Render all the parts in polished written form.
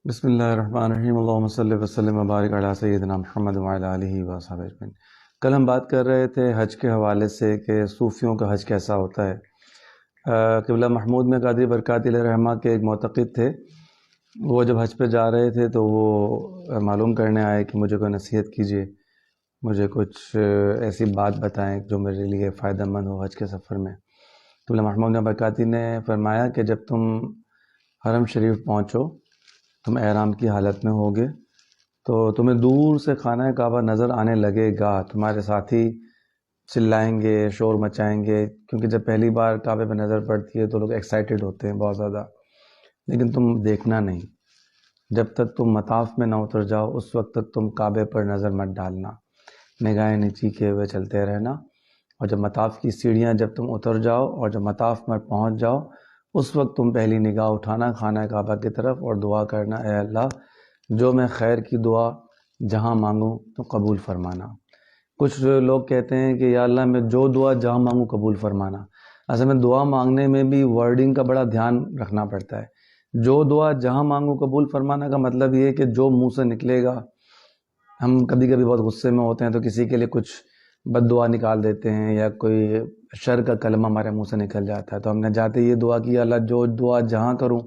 بسم اللہ الرحمن الرحیم، اللہم صلی وسلم وبارک علی سیدنا محمد وعلی آلہ وصحبہ اجمعین۔ کل ہم بات کر رہے تھے حج کے حوالے سے کہ صوفیوں کا حج کیسا ہوتا ہے۔ قبلہ محمود میں قادری برکاتی علیہ رحمہ کے ایک معتقد تھے، وہ جب حج پہ جا رہے تھے تو وہ معلوم کرنے آئے کہ مجھے کوئی نصیحت کیجیے، مجھے کچھ ایسی بات بتائیں جو میرے لیے فائدہ مند ہو حج کے سفر میں۔ قبلہ محمود برکاتی نے فرمایا کہ جب تم حرم شریف پہنچو، تم احرام کی حالت میں ہوگے تو تمہیں دور سے خانہ کعبہ نظر آنے لگے گا، تمہارے ساتھی چلائیں گے، شور مچائیں گے، کیونکہ جب پہلی بار کعبے پہ نظر پڑتی ہے تو لوگ ایکسائٹڈ ہوتے ہیں بہت زیادہ، لیکن تم دیکھنا نہیں، جب تک تم مطاف میں نہ اتر جاؤ اس وقت تک تم کعبے پر نظر مت ڈالنا، نگاہیں نیچی کیے ہوئے چلتے رہنا، اور جب مطاف کی سیڑھیاں جب تم اتر جاؤ اور جب مطاف میں پہنچ جاؤ اس وقت تم پہلی نگاہ اٹھانا خانہ کعبہ کی طرف اور دعا کرنا، اے اللہ جو میں خیر کی دعا جہاں مانگوں تو قبول فرمانا۔ کچھ لوگ کہتے ہیں کہ یا اللہ میں جو دعا جہاں مانگوں قبول فرمانا، اصل میں دعا مانگنے میں بھی ورڈنگ کا بڑا دھیان رکھنا پڑتا ہے۔ جو دعا جہاں مانگوں قبول فرمانا کا مطلب یہ ہے کہ جو منہ سے نکلے گا، ہم کبھی کبھی بہت غصے میں ہوتے ہیں تو کسی کے لیے کچھ بد دعا نکال دیتے ہیں یا کوئی شر کا کلمہ ہمارے منہ سے نکل جاتا ہے، تو ہم نے جاتے یہ دعا کی اللہ جو دعا جہاں کروں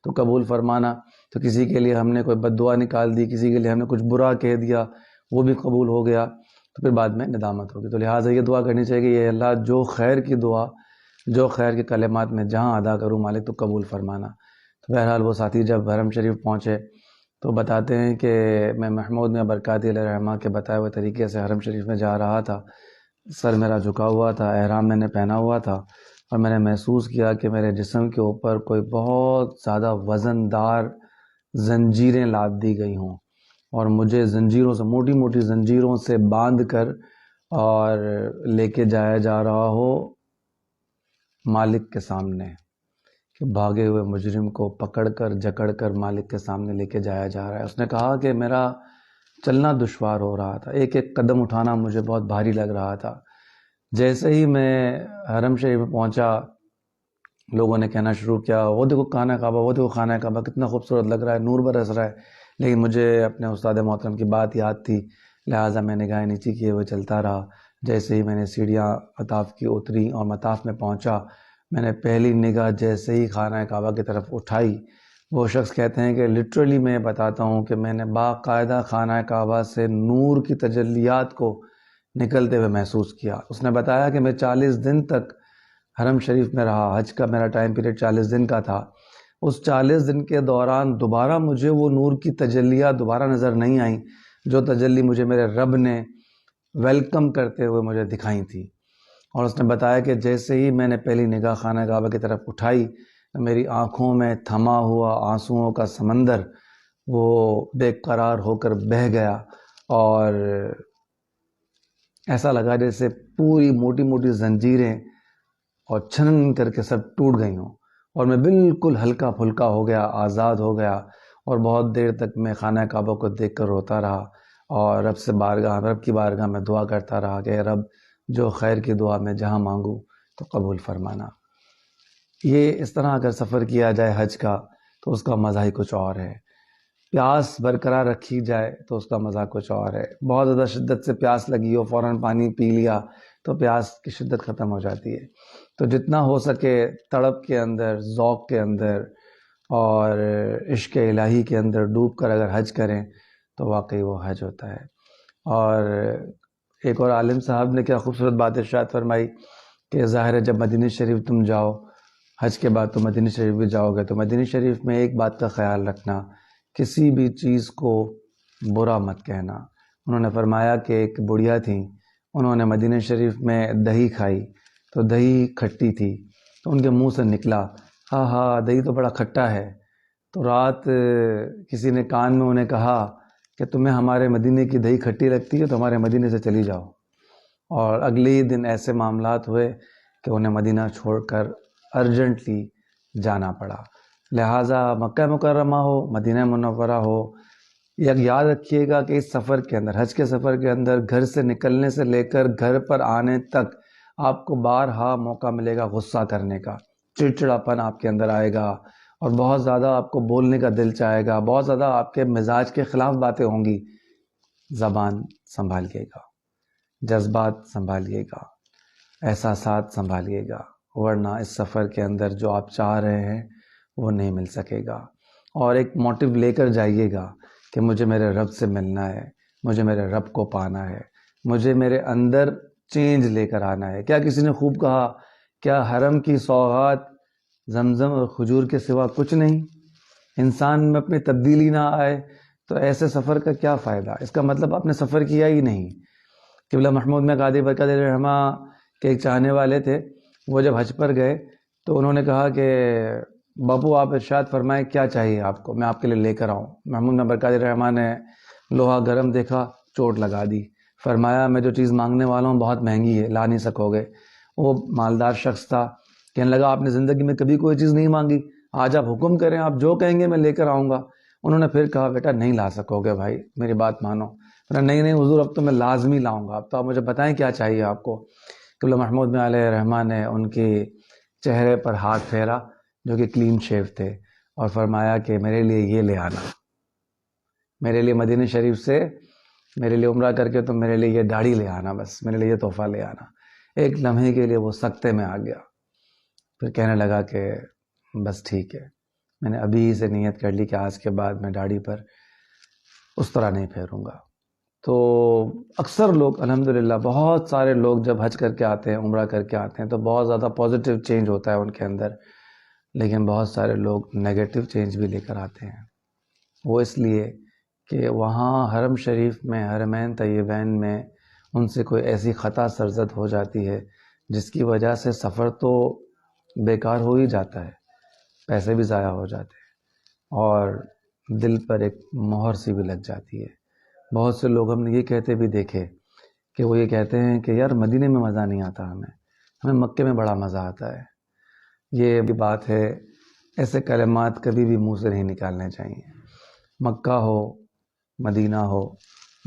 تو قبول فرمانا، تو کسی کے لیے ہم نے کوئی بد دعا نکال دی، کسی کے لیے ہم نے کچھ برا کہہ دیا، وہ بھی قبول ہو گیا تو پھر بعد میں ندامت ہوگی۔ تو لہٰذا یہ دعا کرنی چاہیے کہ یہ اللہ جو خیر کی دعا، جو خیر کے کلمات میں جہاں ادا کروں مالک تو قبول فرمانا۔ تو بہرحال وہ ساتھی جب حرم شریف پہنچے تو بتاتے ہیں کہ میں محمود میں برکاتی علیہ رحمہ کے بتائے ہوئے طریقے سے حرم شریف میں جا رہا تھا، سر میرا جھکا ہوا تھا، احرام میں نے پہنا ہوا تھا، اور میں نے محسوس کیا کہ میرے جسم کے اوپر کوئی بہت زیادہ وزن دار زنجیریں لاد دی گئی ہوں، اور مجھے زنجیروں سے، موٹی موٹی زنجیروں سے باندھ کر اور لے کے جایا جا رہا ہو مالک کے سامنے، کہ بھاگے ہوئے مجرم کو پکڑ کر جکڑ کر مالک کے سامنے لے کے جایا جا رہا ہے۔ اس نے کہا کہ میرا چلنا دشوار ہو رہا تھا، ایک ایک قدم اٹھانا مجھے بہت بھاری لگ رہا تھا۔ جیسے ہی میں حرم شریف میں پہنچا لوگوں نے کہنا شروع کیا وہ دیکھو خانہ کعبہ، وہ دیکھو خانہ کعبہ کتنا خوبصورت لگ رہا ہے، نور برس رہا ہے، لیکن مجھے اپنے استاد محترم کی بات یاد تھی، لہٰذا میں نگاہیں نیچی کیے ہوئے چلتا رہا۔ جیسے ہی میں نے سیڑھیاں مطاف کی اتری اور مطاف میں پہنچا، میں نے پہلی نگاہ جیسے ہی خانہ کعبہ کی طرف اٹھائی، وہ شخص کہتے ہیں کہ لٹرلی میں بتاتا ہوں کہ میں نے باقاعدہ خانہ کعبہ سے نور کی تجلیات کو نکلتے ہوئے محسوس کیا۔ اس نے بتایا کہ میں 40 دن تک حرم شریف میں رہا، حج کا میرا ٹائم پیریڈ 40 دن کا تھا، اس 40 دن کے دوران دوبارہ مجھے وہ نور کی تجلیات دوبارہ نظر نہیں آئیں جو تجلی مجھے میرے رب نے ویلکم کرتے ہوئے مجھے دکھائی تھی۔ اور اس نے بتایا کہ جیسے ہی میں نے پہلی نگاہ خانہ کعبہ کی طرف اٹھائی، میری آنکھوں میں تھما ہوا آنسوؤں کا سمندر وہ بے قرار ہو کر بہہ گیا، اور ایسا لگا جیسے پوری موٹی موٹی زنجیریں اور چھنن کر کے سب ٹوٹ گئی ہوں، اور میں بالکل ہلکا پھلکا ہو گیا، آزاد ہو گیا، اور بہت دیر تک میں خانہ کعبہ کو دیکھ کر روتا رہا اور رب کی بارگاہ میں دعا کرتا رہا کہ اے رب جو خیر کی دعا میں جہاں مانگوں تو قبول فرمانا۔ یہ اس طرح اگر سفر کیا جائے حج کا تو اس کا مزہ ہی کچھ اور ہے، پیاس برقرار رکھی جائے تو اس کا مزہ کچھ اور ہے۔ بہت زیادہ شدت سے پیاس لگی ہو، فوراً پانی پی لیا تو پیاس کی شدت ختم ہو جاتی ہے۔ تو جتنا ہو سکے تڑپ کے اندر، ذوق کے اندر اور عشق الہی کے اندر ڈوب کر اگر حج کریں تو واقعی وہ حج ہوتا ہے۔ اور ایک اور عالم صاحب نے کیا خوبصورت بات ارشاد فرمائی کہ ظاہر ہے جب مدینہ شریف تم جاؤ، حج کے بعد تو مدینہ شریف بھی جاؤ گے، تو مدینہ شریف میں ایک بات کا خیال رکھنا، کسی بھی چیز کو برا مت کہنا۔ انہوں نے فرمایا کہ ایک بڑھیا تھیں، انہوں نے مدینہ شریف میں دہی کھائی تو دہی کھٹی تھی، تو ان کے منہ سے نکلا ہاں ہاں دہی تو بڑا کھٹا ہے۔ تو رات کسی نے کان میں انہیں کہا کہ تمہیں ہمارے مدینے کی دہی کھٹی لگتی ہے تو ہمارے مدینے سے چلی جاؤ، اور اگلے دن ایسے معاملات ہوئے کہ انہیں مدینہ چھوڑ کر ارجنٹلی جانا پڑا۔ لہٰذا مکہ مکرمہ ہو، مدینہ منورہ ہو، یاد رکھیے گا کہ اس سفر کے اندر، حج کے سفر کے اندر، گھر سے نکلنے سے لے کر گھر پر آنے تک آپ کو بارہا موقع ملے گا غصہ کرنے کا، چڑچڑاپن آپ کے اندر آئے گا، اور بہت زیادہ آپ کو بولنے کا دل چاہے گا، بہت زیادہ آپ کے مزاج کے خلاف باتیں ہوں گی، زبان سنبھالیے گا، جذبات سنبھالیے گا، احساسات سنبھالیے گا، ورنہ اس سفر کے اندر جو آپ چاہ رہے ہیں وہ نہیں مل سکے گا۔ اور ایک موٹیو لے کر جائیے گا کہ مجھے میرے رب سے ملنا ہے، مجھے میرے رب کو پانا ہے، مجھے میرے اندر چینج لے کر آنا ہے۔ کیا کسی نے خوب کہا، کیا حرم کی سوغات زمزم اور کھجور کے سوا کچھ نہیں؟ انسان میں اپنی تبدیلی نہ آئے تو ایسے سفر کا کیا فائدہ؟ اس کا مطلب آپ نے سفر کیا ہی نہیں۔ قبلہ محمود میں قادری برکت رحمہ کے ایک چاہنے والے تھے، وہ جب حج پر گئے تو انہوں نے کہا کہ باپو آپ ارشاد فرمائیں کیا چاہیے آپ کو، میں آپ کے لیے لے کر آؤں۔ محمود میں برکت رحمہ نے لوہا گرم دیکھا، چوٹ لگا دی، فرمایا میں جو چیز مانگنے والا ہوں بہت مہنگی ہے، لا نہیں سکو گے۔ وہ مالدار شخص تھا، کہنے لگا آپ نے زندگی میں کبھی کوئی چیز نہیں مانگی، آج آپ حکم کریں، آپ جو کہیں گے میں لے کر آؤں گا۔ انہوں نے پھر کہا بیٹا نہیں لا سکو گے بھائی، میری بات مانو۔ نہیں نہیں حضور اب تو میں لازمی لاؤں گا، اب تو آپ مجھے بتائیں کیا چاہیے آپ کو۔ قبلہ محمود میں علیہ رحمٰ نے ان کے چہرے پر ہاتھ پھیرا جو کہ کلین شیو تھے، اور فرمایا کہ میرے لیے یہ لے آنا، میرے لیے مدینہ شریف سے میرے لیے عمرہ کر کے تو میرے لیے یہ داڑھی لے آنا، بس میرے لیے یہ تحفہ لے آنا۔ ایک لمحے کے لیے وہ سکتے میں آ گیا، پھر کہنے لگا کہ بس ٹھیک ہے، میں نے ابھی سے نیت کر لی کہ آج کے بعد میں داڑھی پر اس طرح نہیں پھیروں گا۔ تو اکثر لوگ الحمدللہ بہت سارے لوگ جب حج کر کے آتے ہیں، عمرہ کر کے آتے ہیں تو بہت زیادہ پازیٹیو چینج ہوتا ہے ان کے اندر، لیکن بہت سارے لوگ نیگیٹو چینج بھی لے کر آتے ہیں۔ وہ اس لیے کہ وہاں حرم شریف میں، حرمین طیبین میں ان سے کوئی ایسی خطا سرزد ہو جاتی ہے جس کی وجہ سے سفر تو بیکار ہو ہی جاتا ہے، پیسے بھی ضائع ہو جاتے ہیں، اور دل پر ایک مہر سی بھی لگ جاتی ہے۔ بہت سے لوگ ہم نے یہ کہتے بھی دیکھے کہ وہ یہ کہتے ہیں کہ یار مدینے میں مزہ نہیں آتا، ہمیں مکے میں بڑا مزہ آتا ہے۔ یہ بھی بات ہے، ایسے کلمات کبھی بھی منہ سے نہیں نکالنے چاہیے۔ مکہ ہو مدینہ ہو،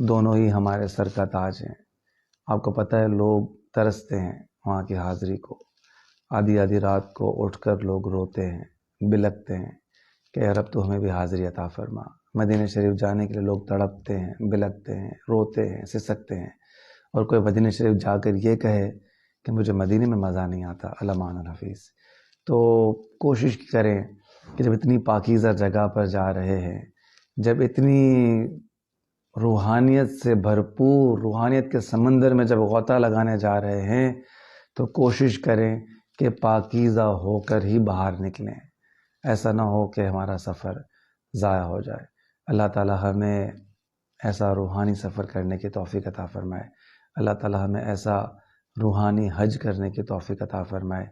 دونوں ہی ہمارے سر کا تاج ہیں۔ آپ کو پتہ ہے لوگ ترستے ہیں وہاں کی حاضری کو، آدھی آدھی رات کو اٹھ کر لوگ روتے ہیں، بلکتے ہیں کہ اے رب تو ہمیں بھی حاضری عطا فرما۔ مدینہ شریف جانے کے لیے لوگ تڑپتے ہیں، بلکتے ہیں، روتے ہیں، سسکتے ہیں، اور کوئی مدینہ شریف جا کر یہ کہے کہ مجھے مدینے میں مزہ نہیں آتا، علمان الحفیظ۔ تو کوشش کریں کہ جب اتنی پاکیزہ جگہ پر جا رہے ہیں، جب اتنی روحانیت سے بھرپور، روحانیت کے سمندر میں جب غوطہ لگانے جا رہے ہیں، تو کوشش کریں کہ پاکیزہ ہو کر ہی باہر نکلیں، ایسا نہ ہو کہ ہمارا سفر ضائع ہو جائے۔ اللہ تعالی ہمیں ایسا روحانی سفر کرنے کی توفیق عطا فرمائے، اللہ تعالی ہمیں ایسا روحانی حج کرنے کی توفیق عطا فرمائے،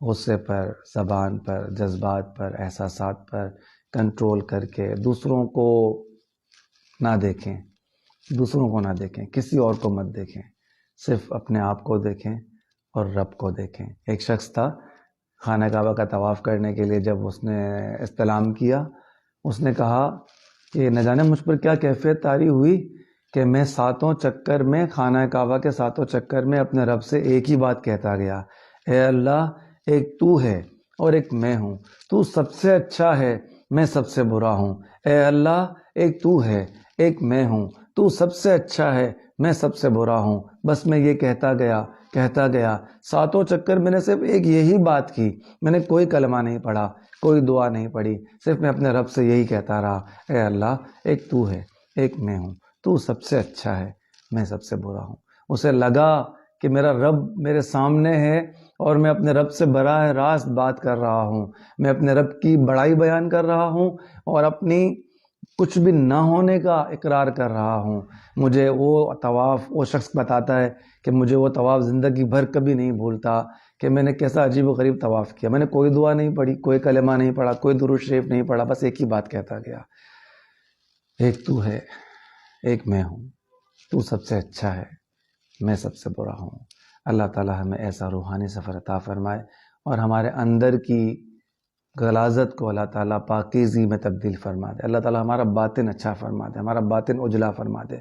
غصے پر، زبان پر، جذبات پر، احساسات پر کنٹرول کر کے دوسروں کو نہ دیکھیں، کسی اور کو مت دیکھیں، صرف اپنے آپ کو دیکھیں اور رب کو دیکھیں۔ ایک شخص تھا، خانہ کعبہ کا طواف کرنے کے لیے جب اس نے استلام کیا، اس نے کہا کہ نہ جانے مجھ پر کیا کیفیت طاری ہوئی کہ میں ساتوں چکر میں، خانہ کعبہ کے ساتوں چکر میں اپنے رب سے ایک ہی بات کہتا گیا، اے اللہ ایک تو ہے اور ایک میں ہوں، تو سب سے اچھا ہے، میں سب سے برا ہوں۔ اے اللہ ایک تو ہے، ایک میں ہوں، تو سب سے اچھا ہے، میں سب سے برا ہوں۔ بس میں یہ کہتا گیا، ساتوں چکر میں نے صرف ایک یہی بات کی، میں نے کوئی کلمہ نہیں پڑھا، کوئی دعا نہیں پڑھی، صرف میں اپنے رب سے یہی کہتا رہا، اے اللہ ایک تو ہے، ایک میں ہوں، تو سب سے اچھا ہے، میں سب سے برا ہوں۔ اسے لگا کہ میرا رب میرے سامنے ہے اور میں اپنے رب سے براہ راست بات کر رہا ہوں، میں اپنے رب کی بڑائی بیان کر رہا ہوں اور اپنی کچھ بھی نہ ہونے کا اقرار کر رہا ہوں۔ مجھے وہ طواف، وہ شخص بتاتا ہے کہ مجھے وہ طواف زندگی بھر کبھی نہیں بھولتا کہ میں نے کیسا عجیب و غریب طواف کیا۔ میں نے کوئی دعا نہیں پڑھی، کوئی کلمہ نہیں پڑھا، کوئی درود شریف نہیں پڑھا، بس ایک ہی بات کہتا گیا، ایک تو ہے، ایک میں ہوں، تو سب سے اچھا ہے، میں سب سے برا ہوں۔ اللہ تعالی ہمیں ایسا روحانی سفر عطا فرمائے اور ہمارے اندر کی غلاظت کو اللہ تعالیٰ پاکیزگی میں تبدیل فرما دے، اللہ تعالیٰ ہمارا باطن اچھا فرما دے، ہمارا باطن اجلا فرما دے۔